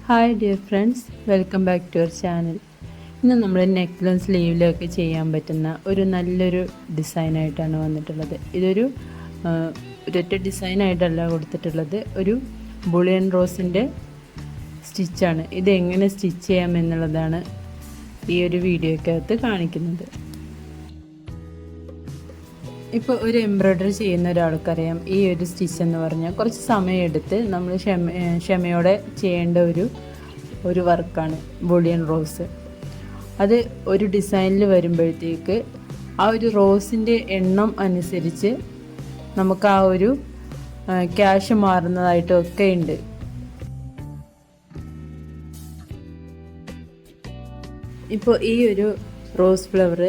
Hi dear friends, welcome back to our channel. ഇന്ന് നമ്മൾ നെക്കിലും സ്ലീവിലൊക്കെ ചെയ്യാൻ പറ്റുന്ന ഒരു നല്ലൊരു ഡിസൈനായിട്ടാണ് വന്നിട്ടുള്ളത്. ഇതൊരു ഒരൊറ്റ ഡിസൈനായിട്ടല്ല കൊടുത്തിട്ടുള്ളത്, ഒരു ബുളിയൻ റോസിൻ്റെ സ്റ്റിച്ചാണ്. ഇതെങ്ങനെ സ്റ്റിച്ച് ചെയ്യാം എന്നുള്ളതാണ് ഈ ഒരു വീഡിയോക്കകത്ത് കാണിക്കുന്നത്. ഇപ്പോൾ ഒരു എംബ്രോയ്ഡറി ചെയ്യുന്ന ഒരാൾക്കറിയാം, ഈ ഒരു സ്റ്റിച്ച് എന്ന് പറഞ്ഞാൽ കുറച്ച് സമയമെടുത്ത് നമ്മൾ ക്ഷമയോടെ ചെയ്യേണ്ട ഒരു വർക്കാണ് ബുളിയൻ റോസ്. അത് ഒരു ഡിസൈനിൽ വരുമ്പോഴത്തേക്ക് ആ ഒരു റോസിൻ്റെ എണ്ണം അനുസരിച്ച് നമുക്ക് ആ ഒരു ക്യാഷ് മാറുന്നതായിട്ടൊക്കെ ഉണ്ട്. ഇപ്പോൾ ഈ ഒരു റോസ് ഫ്ലവർ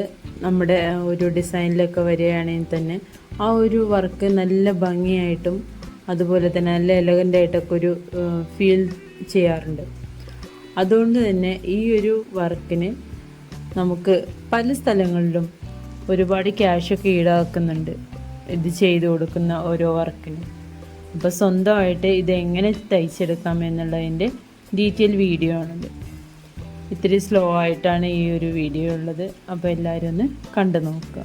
നമ്മുടെ ഒരു ഡിസൈനിലൊക്കെ വരികയാണെങ്കിൽ തന്നെ ആ ഒരു വർക്ക് നല്ല ഭംഗിയായിട്ടും അതുപോലെ തന്നെ നല്ല എലഗൻ്റായിട്ടൊക്കെ ഒരു ഫീൽ ചെയ്യാറുണ്ട്. അതുകൊണ്ട് തന്നെ ഈ ഒരു വർക്കിന് നമുക്ക് പല സ്ഥലങ്ങളിലും ഒരുപാട് ക്യാഷൊക്കെ ഈടാക്കുന്നുണ്ട് ഇത് ചെയ്തു കൊടുക്കുന്ന ഓരോ വർക്കിന്. അപ്പോൾ സ്വന്തമായിട്ട് ഇതെങ്ങനെ തയ്ച്ചെടുക്കാം എന്നുള്ളതിൻ്റെ ഡീറ്റെയിൽ വീഡിയോ ആണത്. ഇത്തിരി സ്ലോ ആയിട്ടാണ് ഈ ഒരു വീഡിയോ ഉള്ളത്, അപ്പോൾ എല്ലാവരും ഒന്ന് കണ്ടു നോക്കുക.